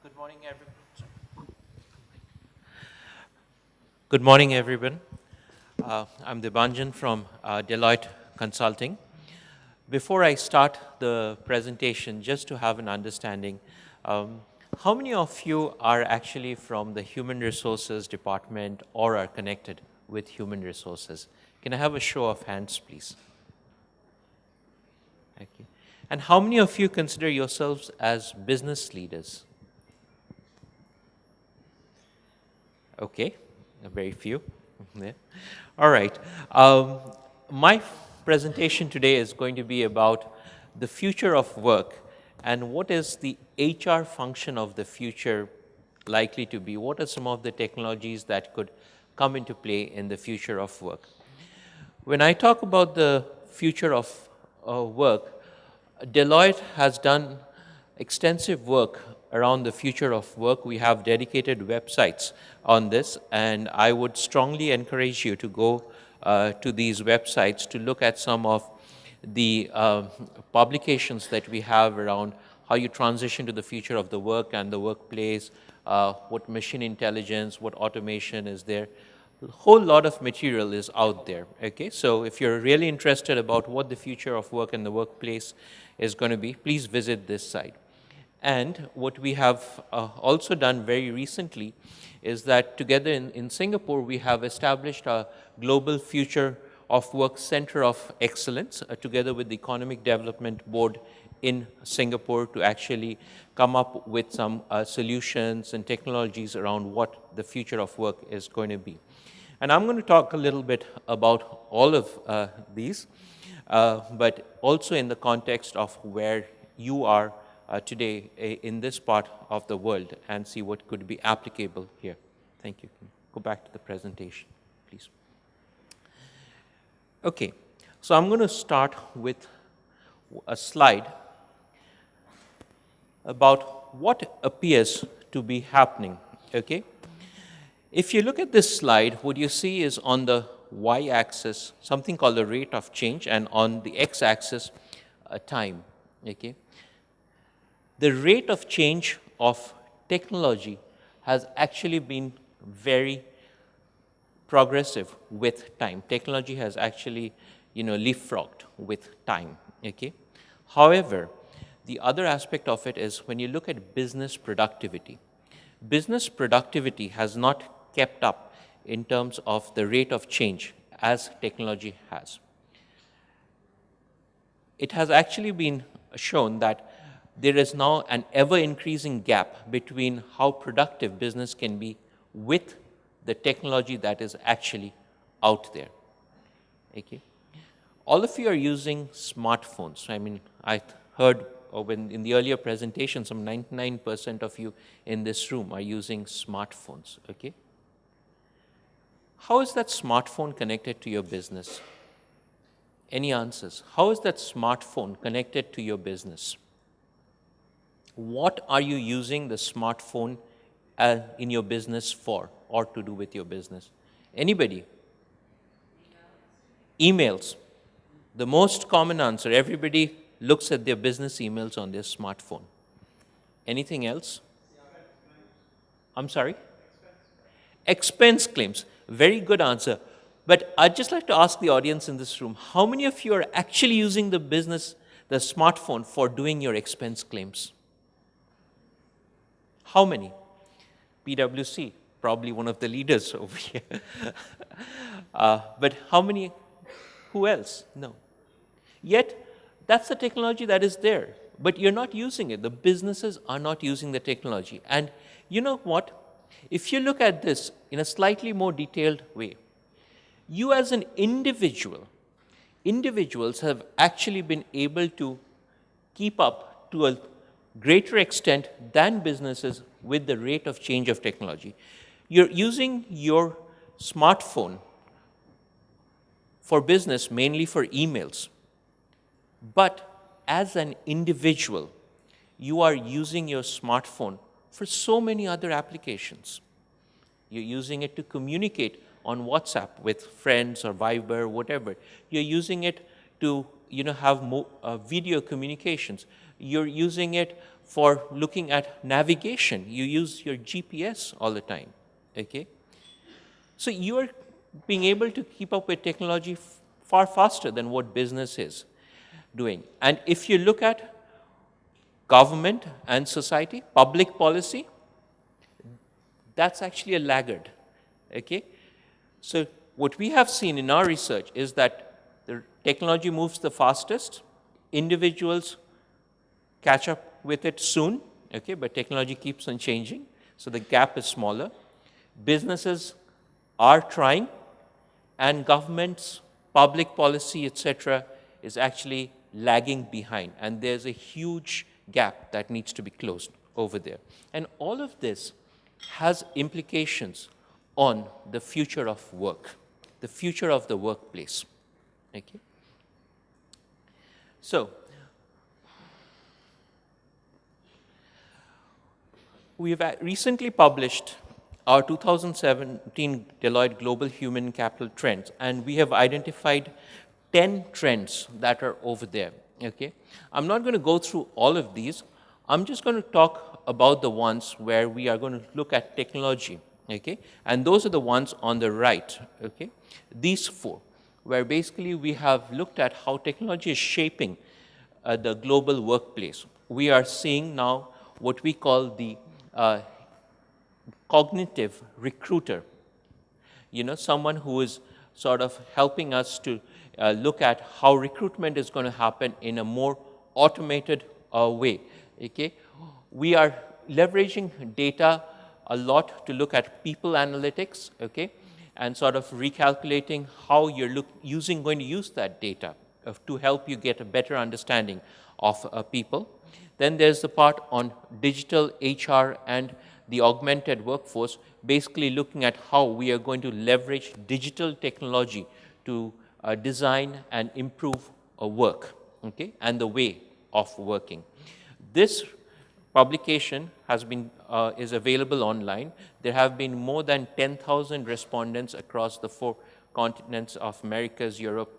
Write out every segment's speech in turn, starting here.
Good morning, everyone. Good morning, everyone. I'm Debanjan from Deloitte Consulting. Before I start the presentation, just to have an understanding, how many of you are actually from the Human Resources Department or are connected with Human Resources? Can I have a show of hands, please? Okay. And how many of you consider yourselves as business leaders? Okay, very few. Yeah. All right. My presentation today is going to be about the future of work and what is the HR function of the future likely to be. What are some of the technologies that could come into play in the future of work? When I talk about the future of work, Deloitte has done extensive work around the future of work. We have dedicated websites on this, and I would strongly encourage you to go to these websites to look at some of the publications that we have around how you transition to the future of the work and the workplace, what machine intelligence, what automation is there. A whole lot of material is out there, okay? So if you're really interested about what the future of work and the workplace is going to be, please visit this site. And what we have also done very recently is that together in Singapore, we have established a Global Future of Work Center of Excellence together with the Economic Development Board in Singapore to actually come up with some solutions and technologies around what the future of work is going to be. And I'm going to talk a little bit about all of these, but also in the context of where you are today in this part of the world and see what could be applicable here. Thank you. Go back to the presentation, please. Okay, so I'm going to start with a slide about what appears to be happening, okay? If you look at this slide, what you see is on the y-axis, something called the rate of change, and on the x-axis, time, okay? The rate of change of technology has actually been very progressive with time. Technology has actually, leapfrogged with time, okay? However, the other aspect of it is when you look at business productivity has not kept up in terms of the rate of change as technology has. It has actually been shown that there is now an ever-increasing gap between how productive business can be with the technology that is actually out there. Okay? All of you are using smartphones. I mean, I heard when in the earlier presentation, some 99% of you in this room are using smartphones. Okay? How is that smartphone connected to your business? Any answers? How is that smartphone connected to your business? What are you using the smartphone in your business for or to do with your business? Anybody? Emails. The most common answer. Everybody looks at their business emails on their smartphone. Anything else? I'm sorry? Expense claims. Very good answer. But I'd just like to ask the audience in this room, how many of you are actually using the smartphone for doing your expense claims? How many? PwC, probably one of the leaders over here. But how many? Who else? No. Yet, that's the technology that is there. But you're not using it. The businesses are not using the technology. And you know what? If you look at this in a slightly more detailed way, you as an individuals have actually been able to keep up to a greater extent than businesses with the rate of change of technology. You're using your smartphone for business, mainly for emails. But as an individual, you are using your smartphone for so many other applications. You're using it to communicate on WhatsApp with friends or Viber, whatever. You're using it to have video communications. You're using it for looking at navigation. You use your GPS all the time, okay? So you are being able to keep up with technology far faster than what business is doing. And if you look at government and society, public policy, that's actually a laggard, okay? So what we have seen in our research is that the technology moves the fastest, individuals catch up with it soon, okay, but technology keeps on changing, so the gap is smaller. Businesses are trying, and governments, public policy, etc., is actually lagging behind, and there's a huge gap that needs to be closed over there. And all of this has implications on the future of work, the future of the workplace. Okay? So, we've recently published our 2017 Deloitte Global Human Capital Trends, and we have identified 10 trends that are over there. Okay? I'm not going to go through all of these. I'm just going to talk about the ones where we are going to look at technology. Okay? And those are the ones on the right. Okay? These 4, where basically we have looked at how technology is shaping the global workplace. We are seeing now what we call the cognitive recruiter. You know, someone who is sort of helping us to look at how recruitment is going to happen in a more automated way. Okay? We are leveraging data a lot to look at people analytics, okay, and sort of recalculating how you're going to use that data to help you get a better understanding of people. Then there's the part on digital HR and the augmented workforce, basically looking at how we are going to leverage digital technology to design and improve work, okay, and the way of working. This publication has been, is available online. There have been more than 10,000 respondents across the 4 continents of Americas, Europe,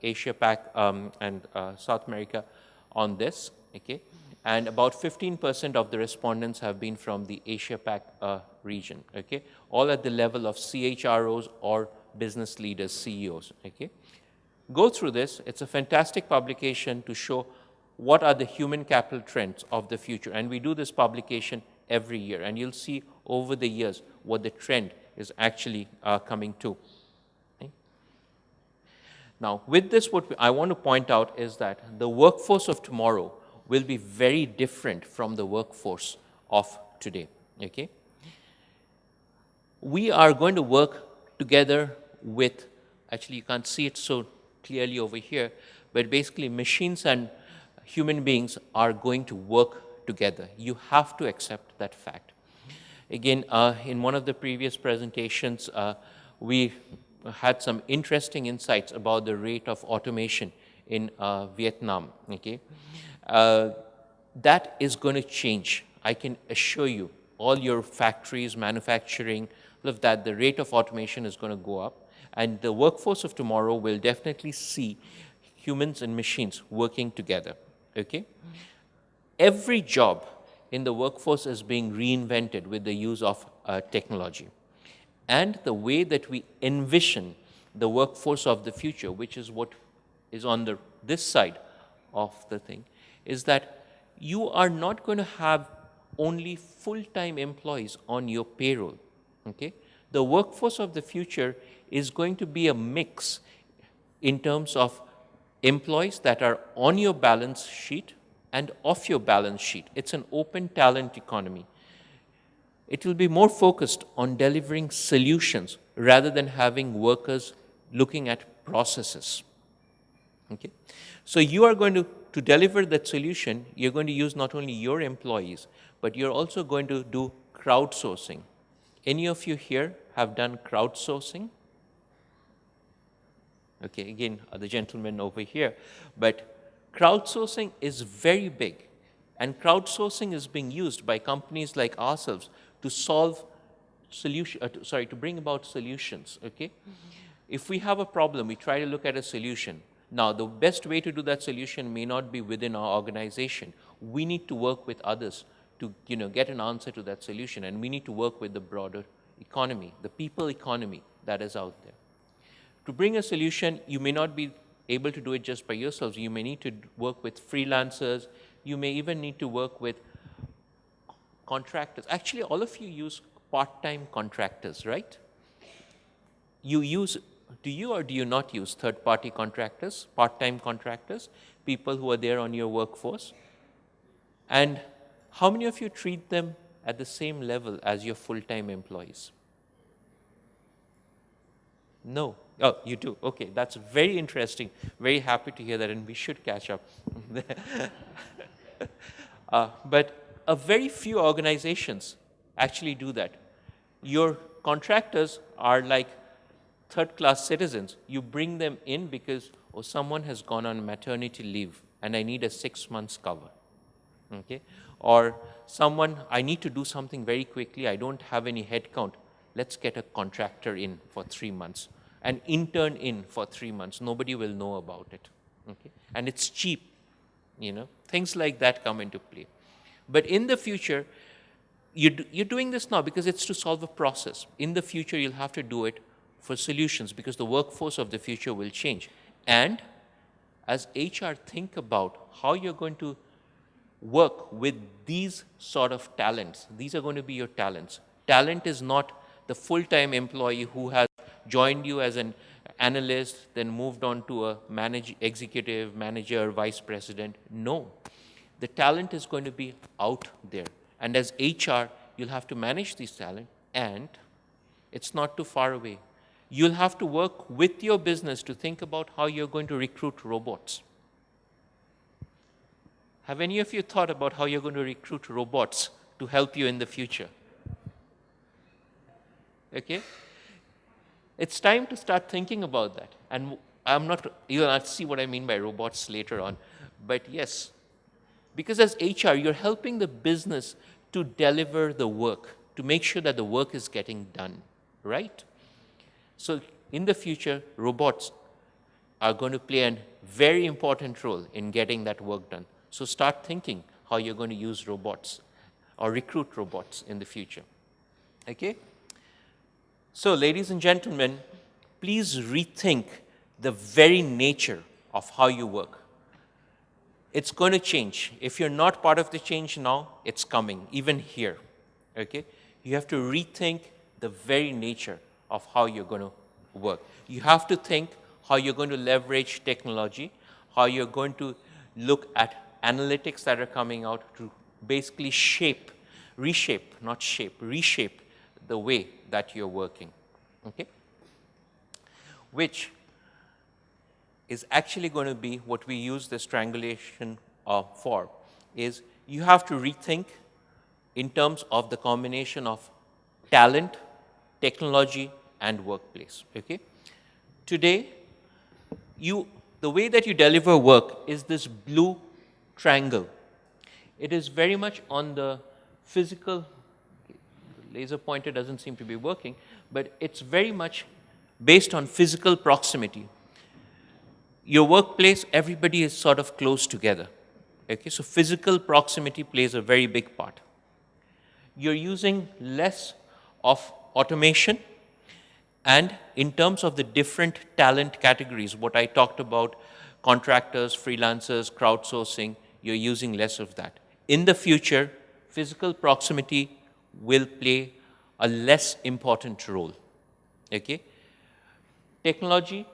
Asia Pac, and South America on this, okay? And about 15% of the respondents have been from the Asia Pac region, okay? All at the level of CHROs or business leaders, CEOs, okay? Go through this. It's a fantastic publication to show what are the human capital trends of the future. And we do this publication every year. And you'll see over the years what the trend is actually coming to. Okay? Now, with this, what I want to point out is that the workforce of tomorrow will be very different from the workforce of today. Okay? We are going to work together with, actually you can't see it so clearly over here, but basically machines and human beings are going to work together. You have to accept that fact. Again, in one of the previous presentations, we had some interesting insights about the rate of automation in Vietnam. Okay? That is going to change. I can assure you, all your factories, manufacturing, all of that, the rate of automation is going to go up. And the workforce of tomorrow will definitely see humans and machines working together. Okay? Every job in the workforce is being reinvented with the use of technology. And the way that we envision the workforce of the future, which is what is on this side of the thing, is that you are not going to have only full-time employees on your payroll. Okay? The workforce of the future is going to be a mix in terms of employees that are on your balance sheet and off your balance sheet. It's an open talent economy. It will be more focused on delivering solutions rather than having workers looking at processes. Okay? So you are going to deliver that solution, you're going to use not only your employees, but you're also going to do crowdsourcing. Any of you here have done crowdsourcing? Okay, again, the gentleman over here. But crowdsourcing is very big. And crowdsourcing is being used by companies like ourselves to solve to bring about solutions, okay? Mm-hmm. If we have a problem, we try to look at a solution. Now, the best way to do that solution may not be within our organization. We need to work with others to get an answer to that solution, and we need to work with the broader economy, the people economy that is out there. To bring a solution, you may not be able to do it just by yourselves. You may need to work with freelancers. You may even need to work with contractors. Actually, all of you use part-time contractors, right? Do you or do you not use third-party contractors, part-time contractors, people who are there on your workforce? And how many of you treat them at the same level as your full-time employees? No. Oh, you do. Okay, that's very interesting. Very happy to hear that, and we should catch up. But a very few organizations actually do that. Your contractors are like third-class citizens. You bring them in because someone has gone on maternity leave and I need a 6 months cover. Okay? Or I need to do something very quickly, I don't have any headcount. Let's get a contractor in for 3 months, an intern in for 3 months. Nobody will know about it. Okay? And it's cheap. Things like that come into play. But in the future, you're doing this now because it's to solve a process. In the future, you'll have to do it for solutions because the workforce of the future will change. And as HR think about how you're going to work with these sort of talents, these are going to be your talents. Talent is not the full-time employee who has joined you as an analyst, then moved on to a executive, manager, vice president. No. The talent is going to be out there. And as HR, you'll have to manage this talent, and it's not too far away. You'll have to work with your business to think about how you're going to recruit robots. Have any of you thought about how you're going to recruit robots to help you in the future? Okay? It's time to start thinking about that. And you'll see what I mean by robots later on. But yes, because as HR, you're helping the business to deliver the work, to make sure that the work is getting done, right? So in the future, robots are going to play a very important role in getting that work done. So start thinking how you're going to use robots or recruit robots in the future. Okay? So ladies and gentlemen, please rethink the very nature of how you work. It's going to change. If you're not part of the change now, it's coming, even here. Okay? You have to rethink the very nature of how you're going to work. You have to think how you're going to leverage technology, how you're going to look at analytics that are coming out to basically reshape the way that you're working. Okay? Which is actually going to be what we use this triangulation for, is you have to rethink in terms of the combination of talent, technology, and workplace. Okay? Today, the way that you deliver work is this blue triangle. It is very much on the physical, the laser pointer doesn't seem to be working, but it's very much based on physical proximity. Your workplace, everybody is sort of close together. Okay, so physical proximity plays a very big part. You're using less of automation, and in terms of the different talent categories, what I talked about, contractors, freelancers, crowdsourcing, you're using less of that. In the future, physical proximity will play a less important role. Okay? Technology,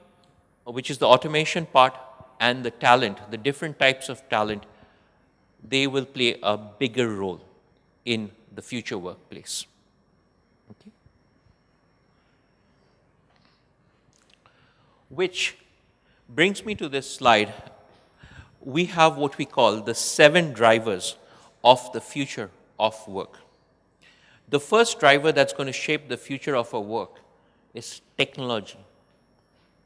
which is the automation part, and the talent, the different types of talent, they will play a bigger role in the future workplace. Okay? Which brings me to this slide. We have what we call the 7 drivers of the future of work. The first driver that's going to shape the future of our work is technology.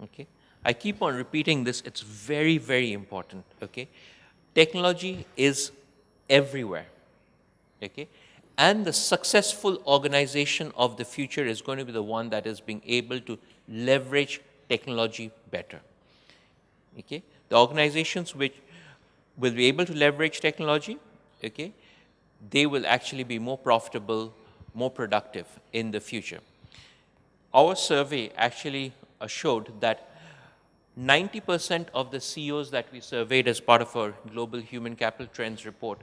Okay? I keep on repeating this. It's very, very important. Okay? Technology is everywhere. Okay? And the successful organization of the future is going to be the one that is being able to leverage technology better. Okay? The organizations which will be able to leverage technology, okay, they will actually be more profitable, more productive in the future. Our survey actually showed that 90% of the CEOs that we surveyed as part of our Global Human Capital Trends report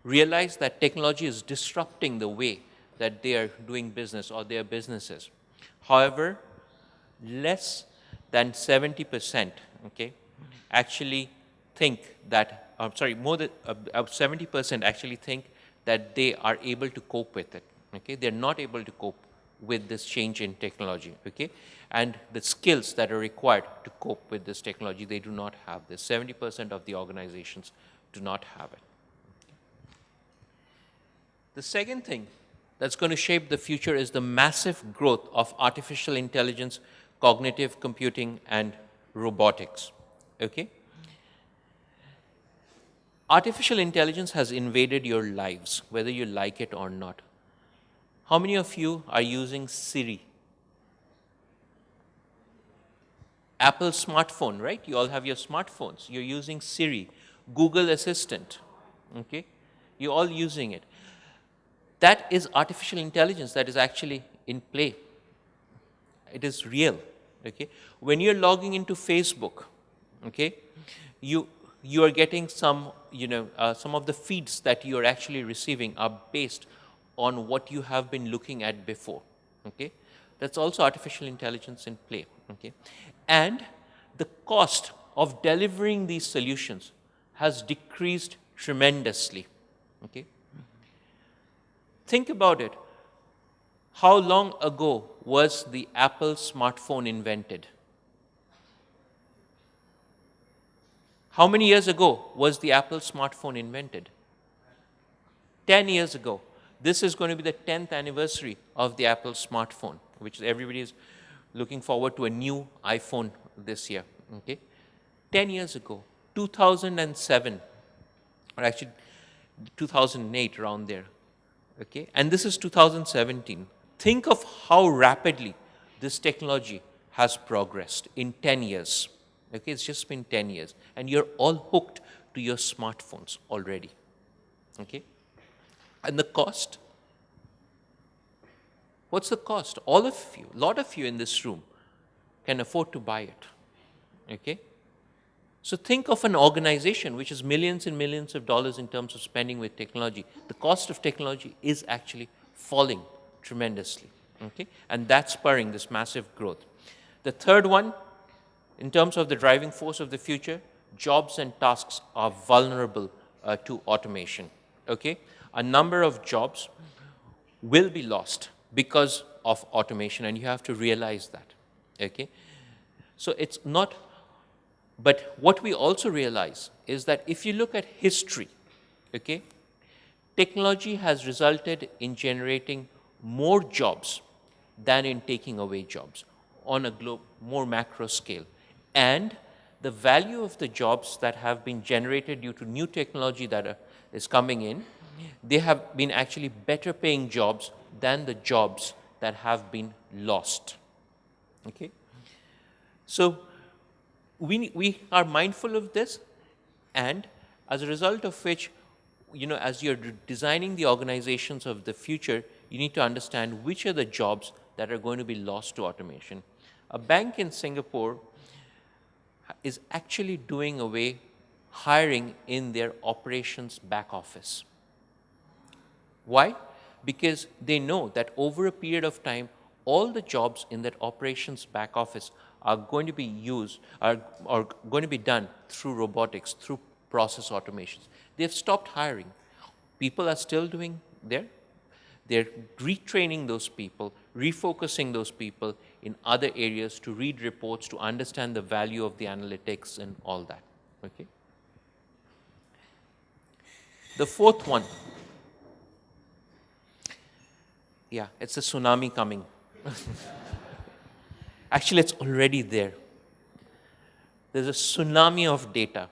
realized that technology is disrupting the way that they are doing business or their businesses. However, less than 70%, okay, actually think that, more than 70% actually think that they are able to cope with it. Okay, they're not able to cope with this change in technology. Okay, and the skills that are required to cope with this technology, they do not have this. 70% of the organizations do not have it. The second thing that's going to shape the future is the massive growth of artificial intelligence, cognitive computing, and robotics. Okay? Artificial intelligence has invaded your lives, whether you like it or not. How many of you are using Siri? Apple smartphone, right? You all have your smartphones. You're using Siri, Google Assistant. Okay? You're all using it. That is artificial intelligence that is actually in play. It is real. Okay? When you're logging into Facebook, okay, you are getting some, some of the feeds that you are actually receiving are based on what you have been looking at before. Okay? That's also artificial intelligence in play. Okay? And the cost of delivering these solutions has decreased tremendously. Okay? Think about it. How long ago was the Apple smartphone invented? How many years ago was the Apple smartphone invented? 10 years ago. This is going to be the 10th anniversary of the Apple smartphone, which everybody is looking forward to a new iPhone this year. Okay? 10 years ago, 2007, or actually 2008, around there. Okay? And this is 2017. Think of how rapidly this technology has progressed in 10 years. Okay? It's just been 10 years. And you're all hooked to your smartphones already. Okay? And the cost? What's the cost? All of you, a lot of you in this room can afford to buy it. Okay? So think of an organization which is millions and millions of dollars in terms of spending with technology. The cost of technology is actually falling tremendously. Okay? And that's spurring this massive growth. The third one, in terms of the driving force of the future, jobs and tasks are vulnerable to automation. Okay? A number of jobs will be lost because of automation, and you have to realize that. Okay? So it's not. But what we also realize is that if you look at history, okay, technology has resulted in generating more jobs than in taking away jobs on a more macro scale. And the value of the jobs that have been generated due to new technology that is coming in, they have been actually better paying jobs than the jobs that have been lost. Okay? So we are mindful of this, and as a result of which, as you're designing the organizations of the future, you need to understand which are the jobs that are going to be lost to automation. A bank in Singapore is actually doing away hiring in their operations back office. Why? Because they know that over a period of time, all the jobs in that operations back office are going to be going to be done through robotics, through process automations. They've stopped hiring. People are still doing they're retraining those people, refocusing those people in other areas to read reports, to understand the value of the analytics and all that. Okay? The fourth one. Yeah, it's a tsunami coming. Actually, it's already there. There's a tsunami of data.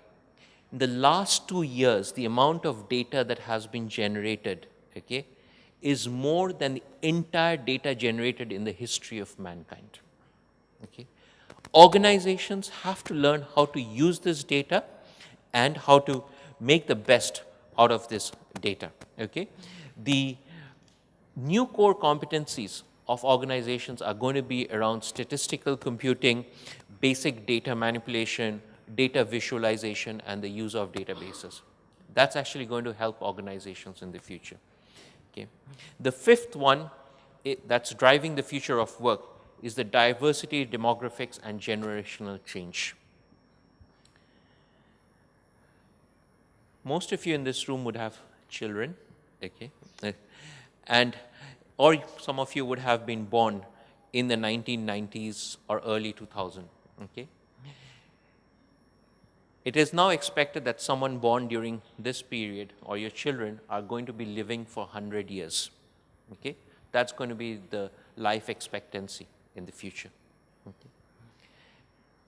In the last 2 years, the amount of data that has been generated, okay, is more than the entire data generated in the history of mankind. Okay? Organizations have to learn how to use this data and how to make the best out of this data. Okay? The new core competencies of organizations are going to be around statistical computing, basic data manipulation, data visualization, and the use of databases. That's actually going to help organizations in the future. Okay. The fifth one that's driving the future of work is the diversity, demographics, and generational change. Most of you in this room would have children, okay, and or some of you would have been born in the 1990s or early 2000. Okay. It is now expected that someone born during this period or your children are going to be living for 100 years. Okay? That's going to be the life expectancy in the future. Okay?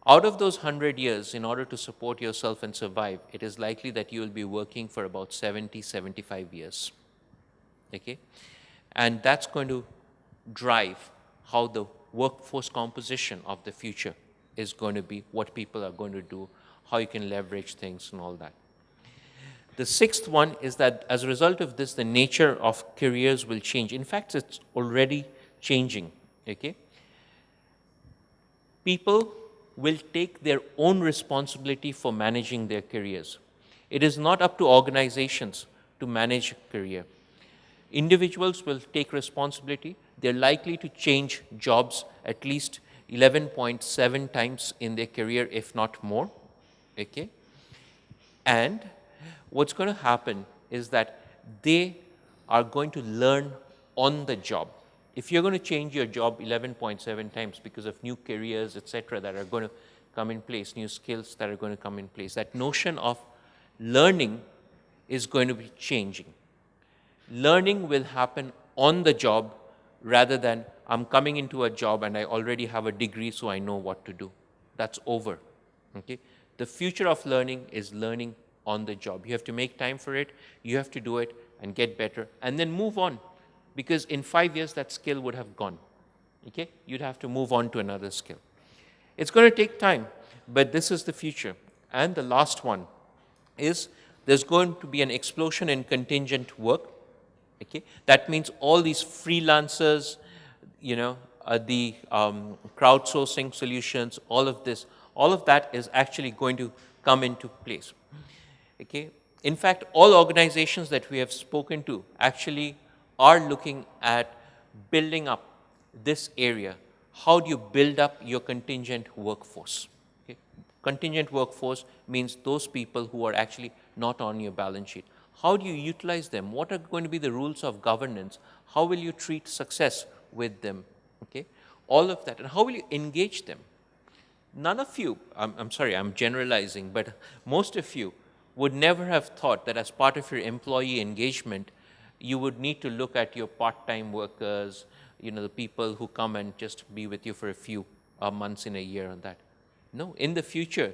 Out of those 100 years, in order to support yourself and survive, it is likely that you will be working for about 70, 75 years. Okay? And that's going to drive how the workforce composition of the future is going to be, what people are going to do, how you can leverage things and all that. The sixth one is that as a result of this, the nature of careers will change. In fact, it's already changing. Okay? People will take their own responsibility for managing their careers. It is not up to organizations to manage a career. Individuals will take responsibility. They're likely to change jobs at least 11.7 times in their career, if not more. Okay? And what's going to happen is that they are going to learn on the job. If you're going to change your job 11.7 times because of new careers, etc., that are going to come in place, new skills that are going to come in place, that notion of learning is going to be changing. Learning will happen on the job rather than I'm coming into a job and I already have a degree so I know what to do. That's over. Okay? The future of learning is learning on the job. You have to make time for it, you have to do it and get better and then move on, because in 5 years that skill would have gone. Okay? You'd have to move on to another skill. It's going to take time, but this is the future. And the last one is there's going to be an explosion in contingent work. Okay? That means all these freelancers, the crowdsourcing solutions, all of that is actually going to come into place. Okay? In fact, all organizations that we have spoken to actually are looking at building up this area. How do you build up your contingent workforce? Okay? Contingent workforce means those people who are actually not on your balance sheet. How do you utilize them? What are going to be the rules of governance? How will you treat success with them? Okay? All of that. And how will you engage them? None of you, I'm sorry, I'm generalizing, but most of you would never have thought that as part of your employee engagement, you would need to look at your part-time workers, the people who come and just be with you for a few months in a year on that. No, in the future,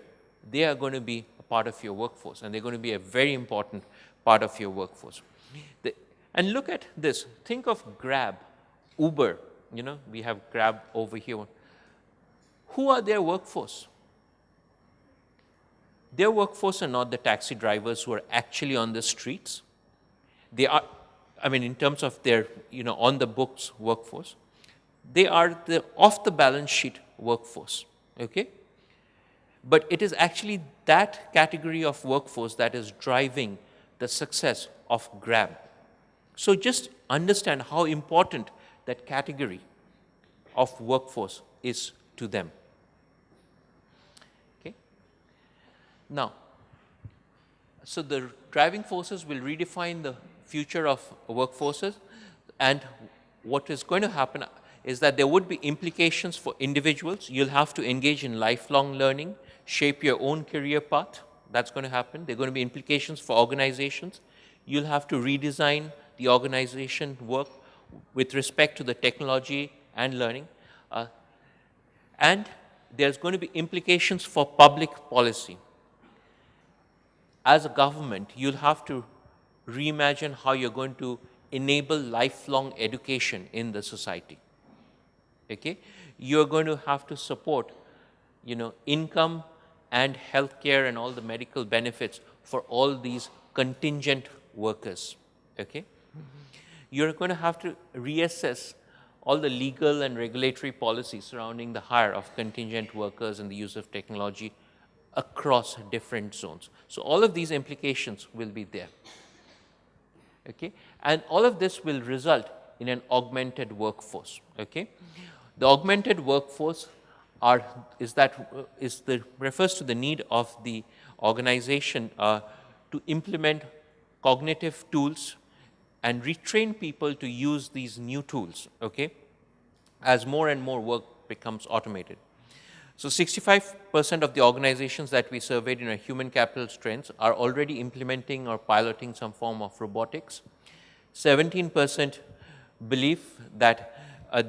they are going to be a part of your workforce, and they're going to be a very important part of your workforce. And look at this. Think of Grab, Uber. We have Grab over here. Who are their workforce? Their workforce are not the taxi drivers who are actually on the streets. They are, in terms of their, on the books workforce, they are the off the balance sheet workforce. Okay? But it is actually that category of workforce that is driving the success of Grab. So just understand how important that category of workforce is to them. Okay? Now, so the driving forces will redefine the future of workforces, and what is going to happen is that there would be implications for individuals. You'll have to engage in lifelong learning, shape your own career path. That's going to happen. There are going to be implications for organizations. You'll have to redesign the organization work with respect to the technology and learning. And there's going to be implications for public policy. As a government, you'll have to reimagine how you're going to enable lifelong education in the society. Okay? You're going to have to support income and healthcare and all the medical benefits for all these contingent workers. Okay? You're going to have to reassess all the legal and regulatory policies surrounding the hire of contingent workers and the use of technology across different zones. So all of these implications will be there. Okay? And all of this will result in an augmented workforce. Okay? The augmented workforce refers to the need of the organization to implement cognitive tools and retrain people to use these new tools, okay, as more and more work becomes automated. So 65% of the organizations that we surveyed in our human capital strengths are already implementing or piloting some form of robotics. 17% believe that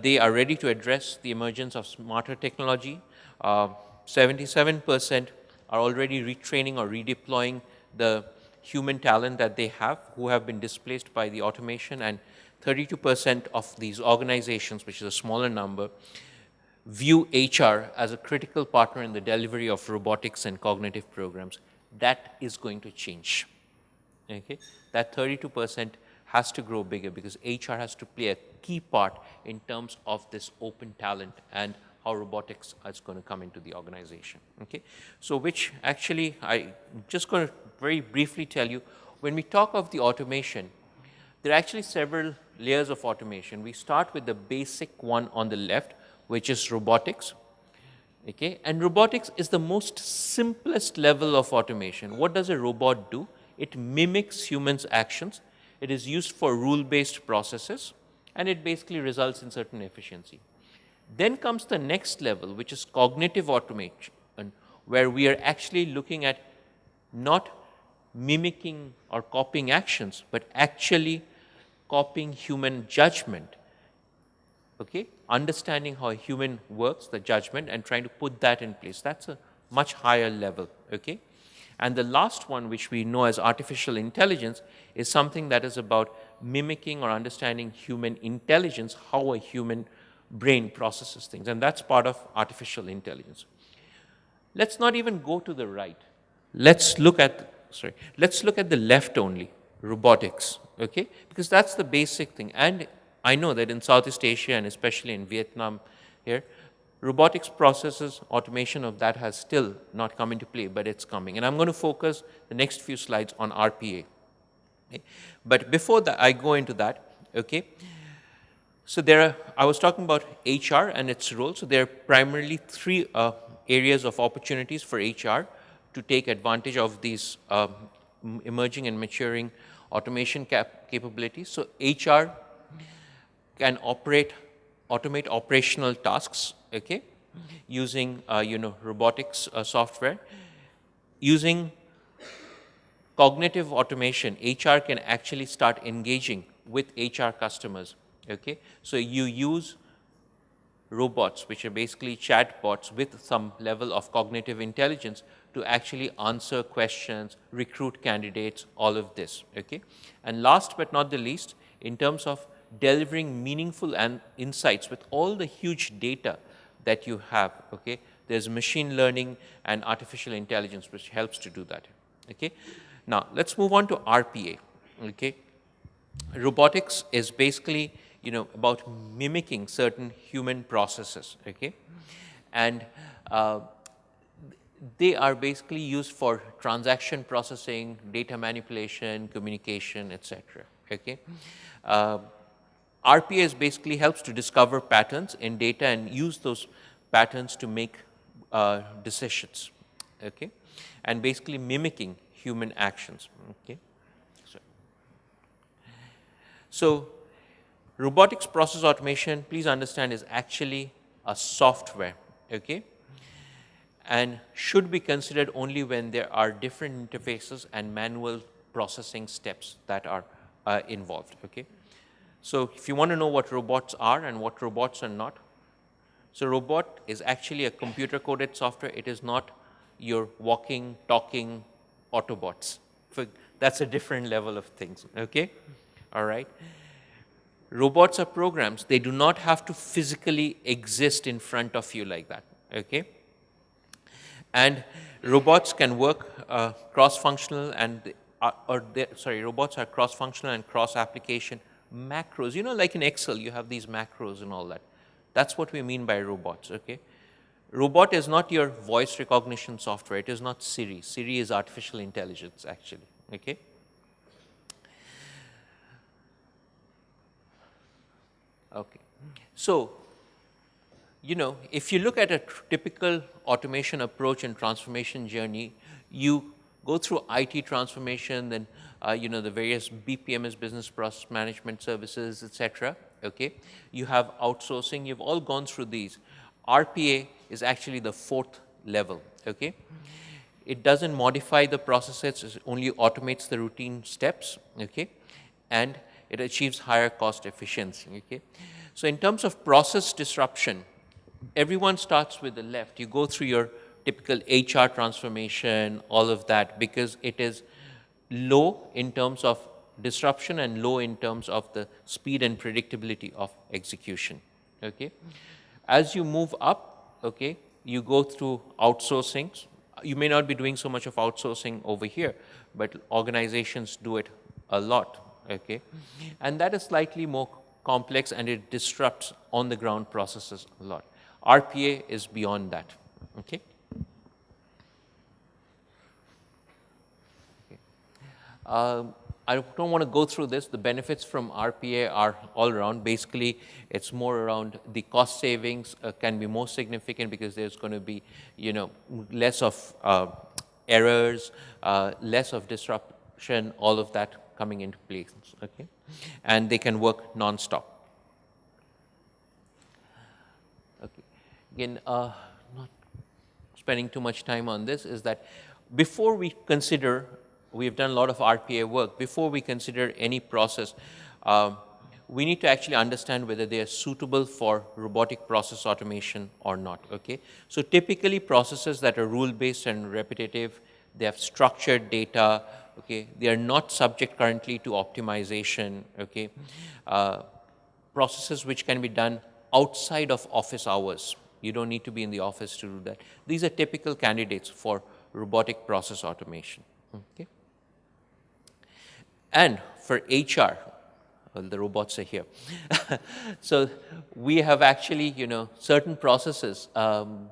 they are ready to address the emergence of smarter technology. 77% are already retraining or redeploying the human talent that they have, who have been displaced by the automation, and 32% of these organizations, which is a smaller number, view HR as a critical partner in the delivery of robotics and cognitive programs. That is going to change. Okay? That 32% has to grow bigger because HR has to play a key part in terms of this open talent and how robotics is going to come into the organization. Okay? So which actually, I'm just going to very briefly tell you, when we talk of the automation, there are actually several layers of automation. We start with the basic one on the left, which is robotics. Okay? And robotics is the most simplest level of automation. What does a robot do? It mimics humans' actions. It is used for rule-based processes, and it basically results in certain efficiency. Then comes the next level, which is cognitive automation, where we are actually looking at not mimicking or copying actions, but actually copying human judgment. Okay? Understanding how a human works, the judgment, and trying to put that in place. That's a much higher level. Okay? And the last one, which we know as artificial intelligence, is something that is about mimicking or understanding human intelligence, how a human brain processes things. And that's part of artificial intelligence. Let's not even go to the right. Let's look at the left only, robotics. Okay? Because that's the basic thing. And I know that in Southeast Asia and especially in Vietnam here, robotics processes, automation of that has still not come into play, but it's coming. And I'm going to focus the next few slides on RPA. Okay? But before that, I go into that, okay? So I was talking about HR and its role. So there are primarily three areas of opportunities for HR to take advantage of these emerging and maturing automation capabilities. So HR can automate operational tasks, okay, using robotics software. Using cognitive automation, HR can actually start engaging with HR customers. Okay, so you use robots, which are basically chatbots with some level of cognitive intelligence, to actually answer questions, recruit candidates, all of this. Okay, and last but not the least, in terms of delivering meaningful insights with all the huge data that you have, okay, there's machine learning and artificial intelligence which helps to do that. Okay, now let's move on to RPA. Okay, robotics is basically about mimicking certain human processes, okay? And they are basically used for transaction processing, data manipulation, communication, etc. Okay? RPA basically helps to discover patterns in data and use those patterns to make decisions, okay? And basically mimicking human actions, okay? So robotics process automation, please understand, is actually a software, okay? And should be considered only when there are different interfaces and manual processing steps that are involved, okay? So if you want to know what robots are and what robots are not, so robot is actually a computer-coded software. It is not your walking, talking Autobots. That's a different level of things, okay? All right? Robots are programs. They do not have to physically exist in front of you like that, okay? And robots can work cross-functional and, robots are cross-functional and cross-application macros. You know, like in Excel, you have these macros and all that. That's what we mean by robots, okay? Robot is not your voice recognition software. It is not Siri. Siri is artificial intelligence, actually, okay? Okay. So, you know, if you look at a typical automation approach and transformation journey, you go through IT transformation, then you know, the various BPMS, business process management services, etc. Okay, you have outsourcing. You've all gone through these. RPA is actually the fourth level. Okay, it doesn't modify the processes; it only automates the routine steps. Okay, and it achieves higher cost efficiency. Okay, so in terms of process disruption, everyone starts with the left. You go through your typical HR transformation, all of that, because it is low in terms of disruption and low in terms of the speed and predictability of execution. Okay, as you move up, okay, you go through outsourcing. You may not be doing so much of outsourcing over here, but organizations do it a lot. Okay, and that is slightly more complex and it disrupts on the ground processes a lot. RPA is beyond that. Okay. I don't want to go through this. The benefits from RPA are all around. Basically, it's more around the cost savings can be more significant because there's going to be, you know, less of errors, less of disruption, all of that coming into place. Okay, and they can work non-stop. Okay, again, not spending too much time on this is that before we consider. We've done a lot of RPA work. Before we consider any process, we need to actually understand whether they are suitable for robotic process automation or not, okay? So typically processes that are rule-based and repetitive, they have structured data, okay? They are not subject currently to optimization, okay? Processes which can be done outside of office hours. You don't need to be in the office to do that. These are typical candidates for robotic process automation, okay? And for HR, well, the robots are here. So we have actually, you know, certain processes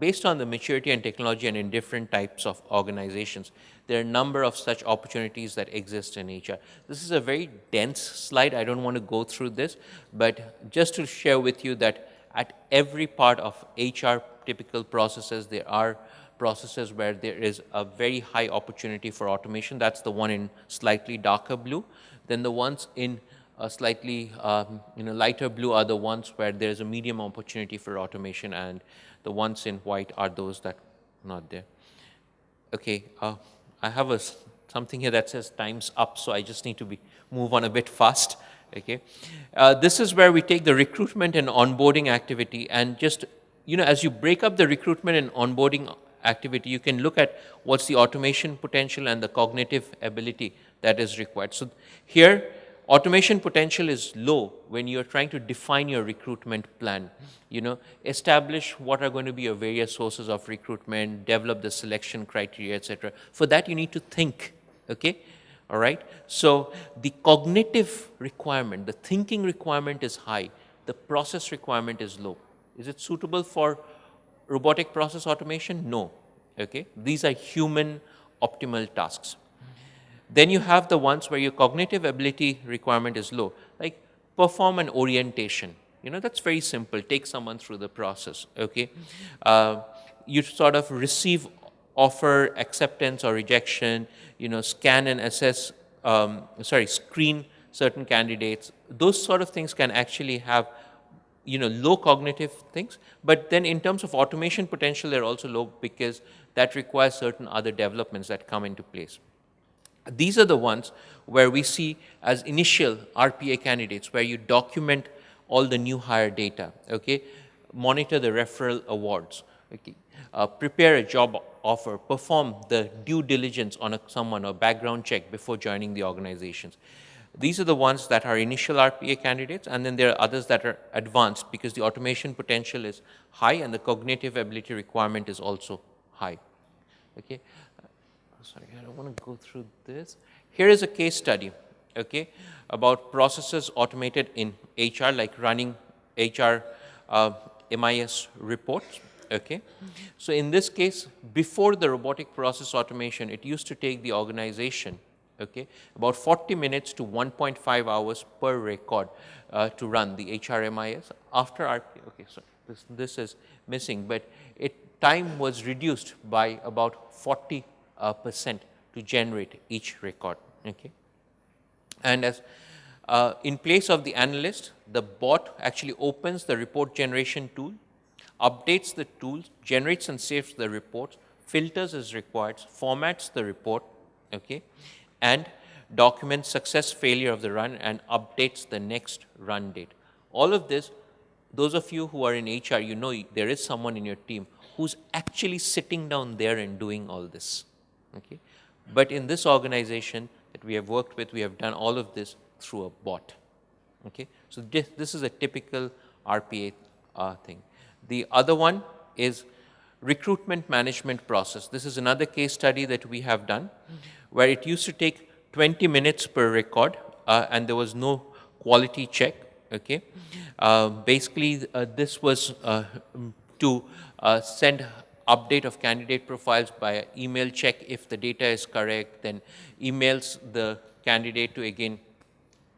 based on the maturity and technology and in different types of organizations. There are a number of such opportunities that exist in HR. This is a very dense slide. I don't want to go through this, but just to share with you that at every part of HR typical processes, there are processes where there is a very high opportunity for automation. That's the one in slightly darker blue. Then the ones in a slightly lighter blue are the ones where there is a medium opportunity for automation, and the ones in white are those that are not there. Okay, I have something here that says time's up, so I just need to move on a bit fast. Okay, this is where we take the recruitment and onboarding activity and just, you know, as you break up the recruitment and onboarding activity, you can look at what's the automation potential and the cognitive ability that is required. So here, automation potential is low when you're trying to define your recruitment plan. You know, establish what are going to be your various sources of recruitment, develop the selection criteria, etc. For that, you need to think, okay? All right? So the cognitive requirement, the thinking requirement is high. The process requirement is low. Is it suitable for robotic process automation? No. Okay, these are human optimal tasks. Then you have the ones where your cognitive ability requirement is low, like perform an orientation. You know, that's very simple. Take someone through the process. Okay, you sort of receive offer acceptance or rejection. You know, scan and assess. Screen certain candidates. Those sort of things can actually have, you know, low cognitive things, but then in terms of automation potential, they're also low because that requires certain other developments that come into place. These are the ones where we see as initial RPA candidates, where you document all the new hire data, okay? Monitor the referral awards, okay? Prepare a job offer, perform the due diligence on someone or background check before joining the organizations. These are the ones that are initial RPA candidates, and then there are others that are advanced because the automation potential is high and the cognitive ability requirement is also high. Okay, sorry, I don't want to go through this. Here is a case study, okay, about processes automated in HR, like running HR MIS reports. Okay, so in this case, before the robotic process automation, it used to take the organization, okay, about 40 minutes to 1.5 hours per record to run the HRMIS. After RPA, okay, so this is missing, but time was reduced by about 40% to generate each record. Okay, and as in place of the analyst, the bot actually opens the report generation tool, updates the tools, generates and saves the reports, filters as required, formats the report, okay, and documents success failure of the run and updates the next run date. All of this, those of you who are in HR, you know there is someone in your team who's actually sitting down there and doing all this. Okay, but in this organization that we have worked with, we have done all of this through a bot. Okay, so this is a typical RPA thing. The other one is recruitment management process. This is another case study that we have done, where it used to take 20 minutes per record, and there was no quality check. Okay, basically this was to send update of candidate profiles by email, check if the data is correct, then emails the candidate to again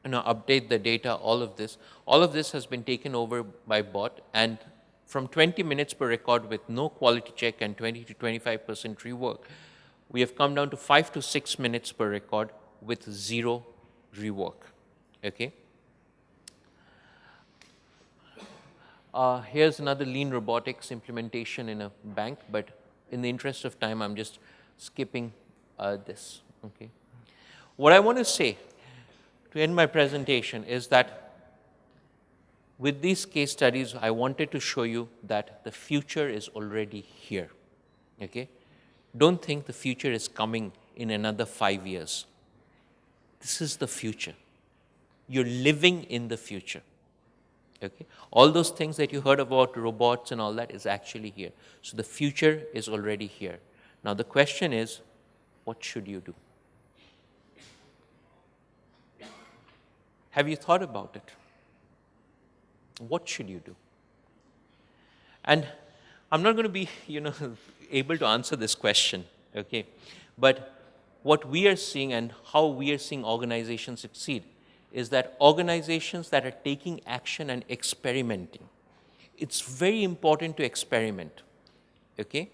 update the data. All of this has been taken over by bot, and from 20 minutes per record with no quality check and 20 to 25% rework, we have come down to 5 to 6 minutes per record with zero rework. Okay. Here's another lean robotics implementation in a bank, but in the interest of time, I'm just skipping this. Okay. What I want to say to end my presentation is that with these case studies, I wanted to show you that the future is already here. Okay? Don't think the future is coming in another 5 years. This is the future. You're living in the future. Okay? All those things that you heard about robots and all that is actually here. So the future is already here. Now the question is, what should you do? Have you thought about it? What should you do? And I'm not going to be, able to answer this question, okay? But what we are seeing and how we are seeing organizations succeed is that organizations that are taking action and experimenting, it's very important to experiment, okay?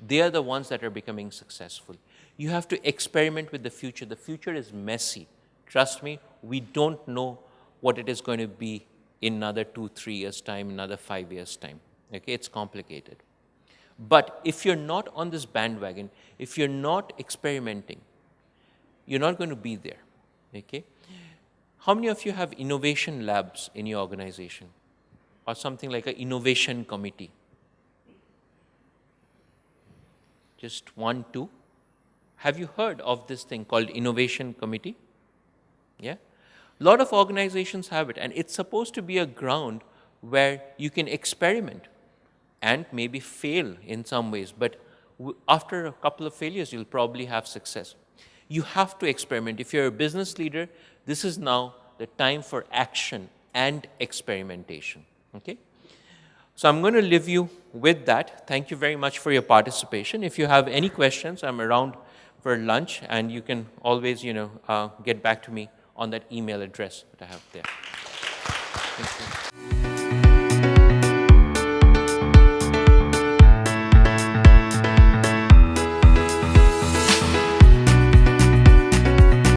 They are the ones that are becoming successful. You have to experiment with the future. The future is messy. Trust me, we don't know what it is going to be in another 2-3 years' time, another 5 years' time. Okay, it's complicated. But if you're not on this bandwagon, if you're not experimenting, you're not going to be there. Okay? How many of you have innovation labs in your organization? Or something like an innovation committee? Just 1, 2? Have you heard of this thing called innovation committee? Yeah? A lot of organizations have it, and it's supposed to be a ground where you can experiment and maybe fail in some ways, but after a couple of failures, you'll probably have success. You have to experiment. If you're a business leader, this is now the time for action and experimentation. Okay? So I'm going to leave you with that. Thank you very much for your participation. If you have any questions, I'm around for lunch, and you can always, get back to me on that email address that I have there. Thank you.